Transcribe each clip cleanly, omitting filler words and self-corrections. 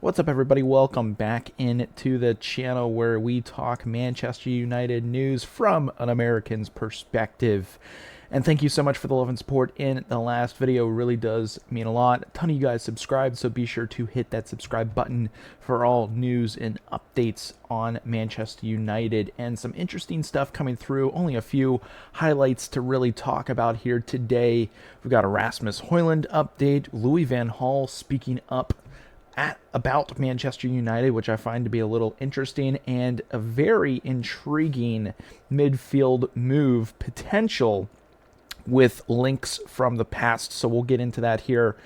What's up, everybody? Welcome back into the channel where we talk Manchester United news from an American's perspective. And thank you so much for the love and support in the last video. It really does mean a lot. A ton of you guys subscribed, so be sure to hit that subscribe button for all news and updates on Manchester United. And some interesting stuff coming through. Only a few highlights to really talk about here today. We've got a Rasmus Højlund update, Louis van Gaal speaking up about Manchester United, which I find to be a little interesting, and a very intriguing midfield move potential with links from the past. So we'll get into that here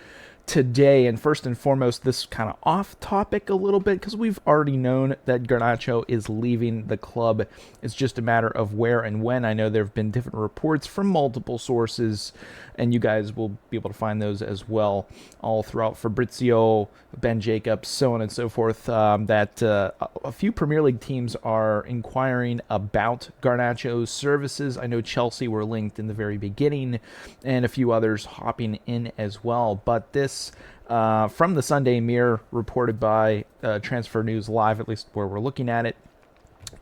today. And first and foremost, this kind of off topic a little bit, because we've already known that Garnacho is leaving the club. It's just a matter of where and when. I know there have been different reports from multiple sources, and you guys will be able to find those as well all throughout Fabrizio, Ben Jacobs, so on and so forth, that a few Premier League teams are inquiring about Garnacho's services. I know Chelsea were linked in the very beginning, and a few others hopping in as well. But this from the Sunday Mirror, reported by Transfer News Live, at least where we're looking at it,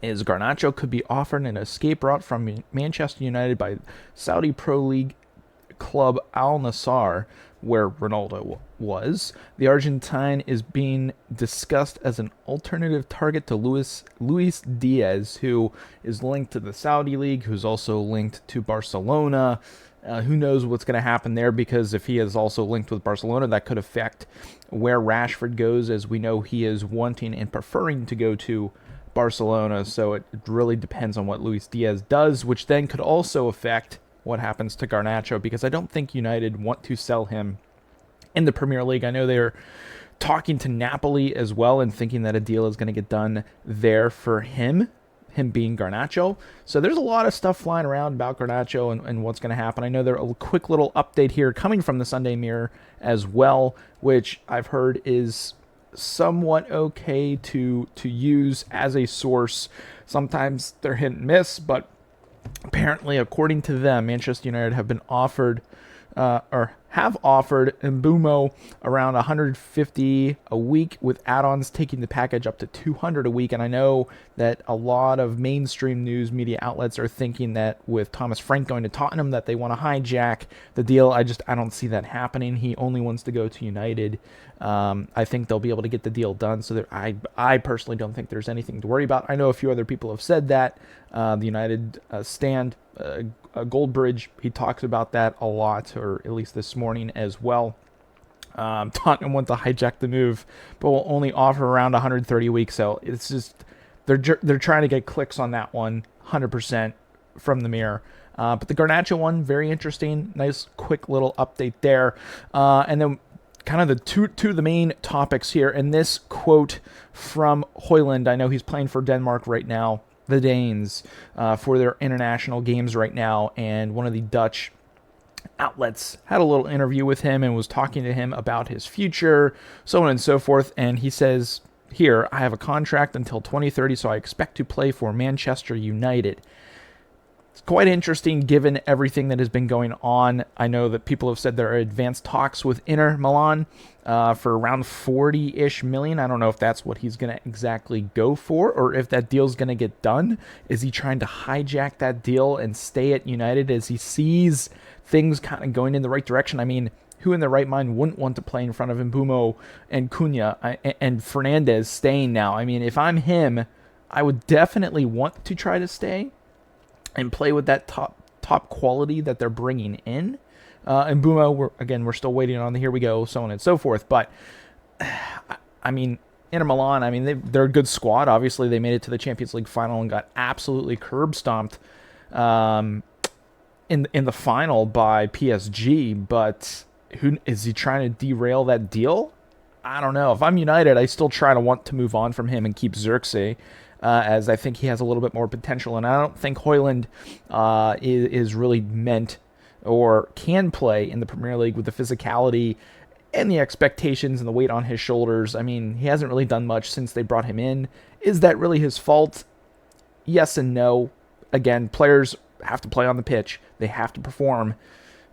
is Garnacho could be offered an escape route from Manchester United by Saudi Pro League club Al Nassr, where Ronaldo was. The Argentine is being discussed as an alternative target to Luis Diaz, who is linked to the Saudi League, who's also linked to Barcelona. Who knows what's going to happen there, because if he is also linked with Barcelona, that could affect where Rashford goes, as we know he is wanting and preferring to go to Barcelona. So it really depends on what Luis Diaz does, which then could also affect what happens to Garnacho, because I don't think United want to sell him in the Premier League. I know they're talking to Napoli as well and thinking that a deal is going to get done there for him being Garnacho. So there's a lot of stuff flying around about Garnacho and what's going to happen. I know there's a quick little update here coming from the Sunday Mirror as well, which I've heard is somewhat okay to use as a source. Sometimes they're hit and miss, but apparently, according to them, Manchester United have been offered have offered Mbeumo around 150 a week, with add-ons taking the package up to 200 a week. And I know that a lot of mainstream news media outlets are thinking that with Thomas Frank going to Tottenham, that they want to hijack the deal. I don't see that happening. He only wants to go to United. I think they'll be able to get the deal done. So I personally don't think there's anything to worry about. I know a few other people have said that. The United stand, Goldbridge, he talks about that a lot, or at least this morning as well. Tottenham want to hijack the move, but will only offer around 130 a week. So it's just they're trying to get clicks on that one, 100% from the Mirror. But the Garnacho one, very interesting. Nice quick little update there. And then kind of the two of the main topics here. And this quote from Højlund, I know he's playing for Denmark right now, the Danes, for their international games right now, and one of the Dutch outlets had a little interview with him and was talking to him about his future, so on and so forth. And he says here, I have a contract until 2030, so I expect to play for Manchester United. It's quite interesting given everything that has been going on. I know that people have said there are advanced talks with Inter Milan for around 40-ish million. I don't know if that's what he's going to exactly go for, or if that deal's going to get done. Is he trying to hijack that deal and stay at United as he sees things kind of going in the right direction? I mean, who in their right mind wouldn't want to play in front of Mbeumo and Cunha and Fernandes staying now? I mean, if I'm him, I would definitely want to try to stay and play with that top quality that they're bringing in. And Mbeumo, we're still waiting on the here we go, so on and so forth. But I mean, Inter Milan, I mean, they're a good squad. Obviously, they made it to the Champions League final and got absolutely curb stomped in the final by PSG. But who is he trying to derail that deal? I don't know. If I'm United, I still try to want to move on from him and keep Xerxes. As I think he has a little bit more potential. And I don't think Højlund is really meant or can play in the Premier League with the physicality and the expectations and the weight on his shoulders. I mean, he hasn't really done much since they brought him in. Is that really his fault? Yes and no. Again, players have to play on the pitch. They have to perform.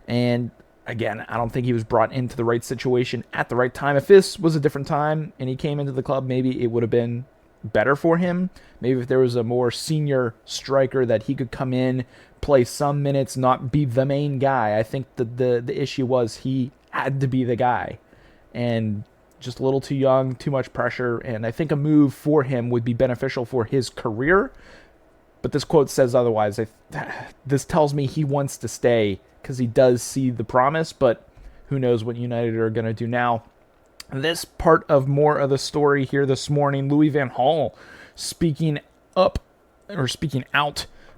And Again, I don't think he was brought into the right situation at the right time. If this was a different time and he came into the club, maybe it would have been better for him. Maybe if there was a more senior striker that he could come in, play some minutes, not be the main guy. I think the issue was he had to be the guy. And just a little too young, too much pressure. And I think a move for him would be beneficial for his career. But this quote says otherwise. This tells me he wants to stay because he does see the promise, but who knows what United are going to do now. This part of more of the story here this morning, Louis van Gaal speaking out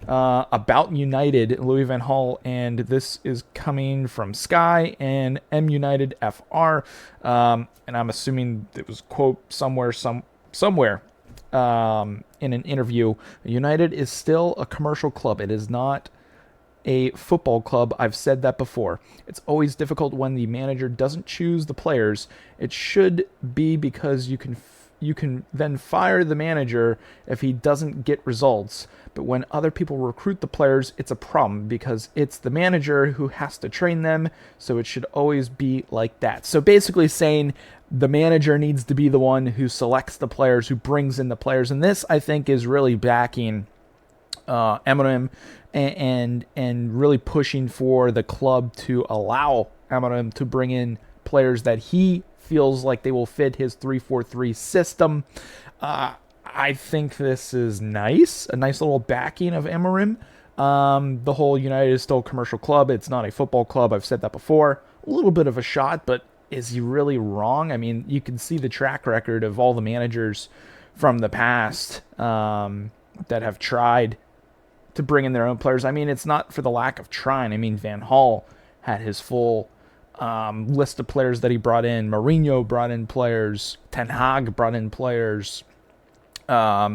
about United, Louis van Gaal, and this is coming from Sky and United FR, and I'm assuming it was quote somewhere in an interview. United is still a commercial club. It is not a football club. I've said that before. It's always difficult when the manager doesn't choose the players. It should be because you can then fire the manager if he doesn't get results. But when other people recruit the players, it's a problem because it's the manager who has to train them. So it should always be like that. So basically saying the manager needs to be the one who selects the players, who brings in the players. And this, I think, is really backing Amorim and really pushing for the club to allow Amorim to bring in players that he feels like they will fit his 3-4-3 system. I think this is nice, a nice little backing of Amorim. The whole United is still a commercial club. It's not a football club. I've said that before. A little bit of a shot, but is he really wrong? I mean, you can see the track record of all the managers from the past that have tried to bring in their own players. I mean, it's not for the lack of trying. I mean, Van Gaal had his full list of players that he brought in. Mourinho brought in players. Ten Hag brought in players. Ole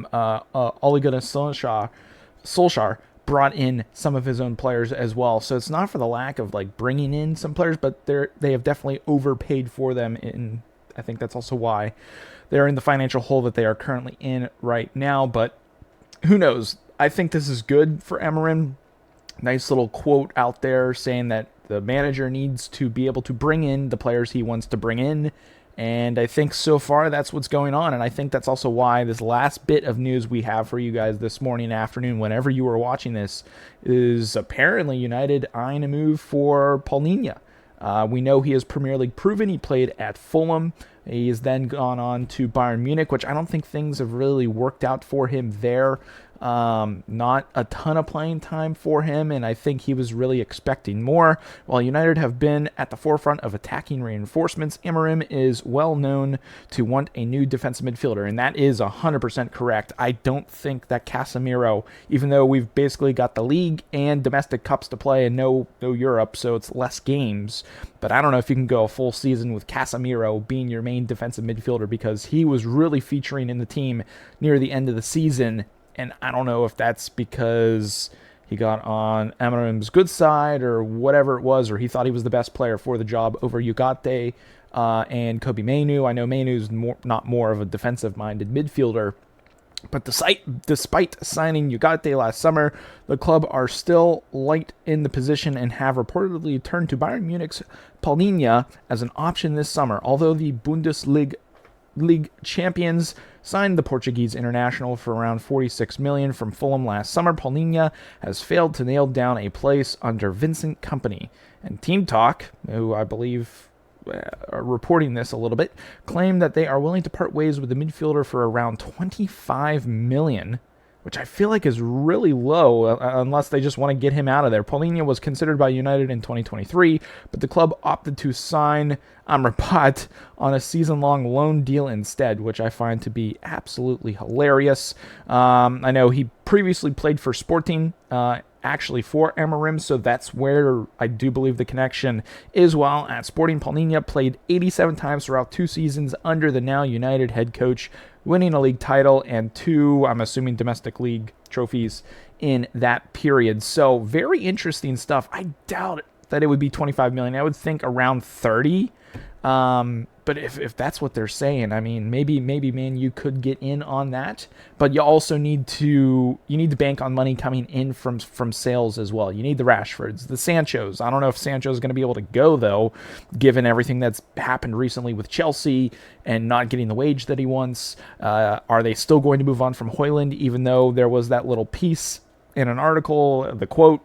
Gunnar Solskjaer brought in some of his own players as well. So it's not for the lack of like bringing in some players, but they have definitely overpaid for them. And I think that's also why they're in the financial hole that they are currently in right now. But who knows? I think this is good for Amorim. Nice little quote out there saying that the manager needs to be able to bring in the players he wants to bring in. And I think so far that's what's going on. And I think that's also why this last bit of news we have for you guys this morning, afternoon, whenever you are watching this, is apparently United eyeing a move for Paulinha. We know he is Premier League proven. He played at Fulham. He has then gone on to Bayern Munich, which I don't think things have really worked out for him there. Not a ton of playing time for him, and I think he was really expecting more. While United have been at the forefront of attacking reinforcements, Amorim is well known to want a new defensive midfielder, and that is 100% correct. I don't think that Casemiro, even though we've basically got the league and domestic cups to play and no Europe, so it's less games, but I don't know if you can go a full season with Casemiro being your main defensive midfielder, because he was really featuring in the team near the end of the season. And I don't know if that's because he got on Amorim's good side or whatever it was, or he thought he was the best player for the job over Gyokeres and Kobe Mainoo. I know Mainoo's not more of a defensive-minded midfielder. But despite signing Gyokeres last summer, the club are still light in the position and have reportedly turned to Bayern Munich's Paulinha as an option this summer. Although the Bundesliga League champions signed the Portuguese international for around $46 million from Fulham last summer, Paulinha has failed to nail down a place under Vincent Kompany. And Team Talk, who I believe are reporting this a little bit, claim that they are willing to part ways with the midfielder for around $25 million, which I feel like is really low unless they just want to get him out of there. Paulinha was considered by United in 2023, but the club opted to sign Amrabat on a season-long loan deal instead, which I find to be absolutely hilarious. I know he previously played for Sporting, actually for Amorim, so that's where I do believe the connection is. While at Sporting, Paulinha played 87 times throughout 2 seasons under the now United head coach, winning a league title and 2, I'm assuming, domestic league trophies in that period. So very interesting stuff. I doubt that it would be $25 million. I would think around 30. But if that's what they're saying, I mean, maybe man, you could get in on that, but you also need to bank on money coming in from sales as well. You need the Rashfords, the Sanchos. I don't know if Sancho's going to be able to go though, given everything that's happened recently with Chelsea and not getting the wage that he wants. Are they still going to move on from Højlund, even though there was that little piece in an article, the quote,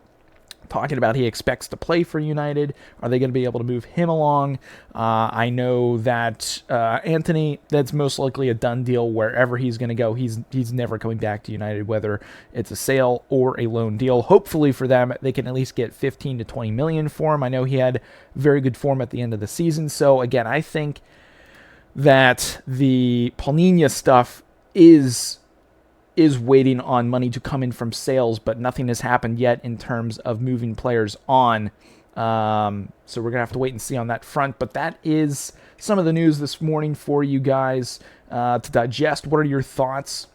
talking about he expects to play for United? Are they going to be able to move him along? I know that Anthony, that's most likely a done deal wherever he's going to go. He's never coming back to United, whether it's a sale or a loan deal. Hopefully for them, they can at least get 15 to 20 million for him. I know he had very good form at the end of the season. So again, I think that the Paulinha stuff is waiting on money to come in from sales, but nothing has happened yet in terms of moving players on. So we're going to have to wait and see on that front. But that is some of the news this morning for you guys to digest. What are your thoughts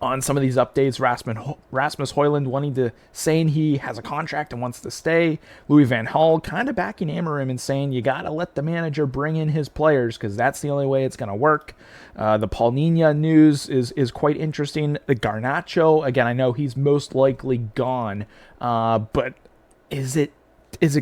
on some of these updates? Rasmus Højlund saying he has a contract and wants to stay. Louis van Gaal kind of backing Amorim and saying you got to let the manager bring in his players because that's the only way it's going to work. The Paulinha news is quite interesting. The Garnacho, again, I know he's most likely gone, but is it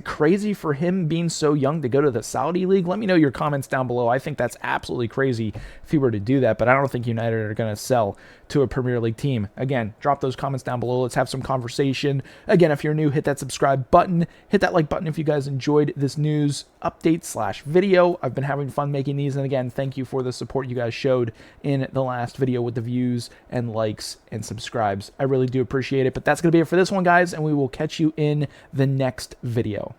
crazy for him being so young to go to the Saudi League? Let me know your comments down below. I think that's absolutely crazy if he were to do that, but I don't think United are going to sell to a Premier League team. Again, drop those comments down below. Let's have some conversation. Again, if you're new, hit that subscribe button. Hit that like button if you guys enjoyed this news update / video. I've been having fun making these, and again, thank you for the support you guys showed in the last video with the views and likes and subscribes. I really do appreciate it, but that's going to be it for this one, guys, and we will catch you in the next video.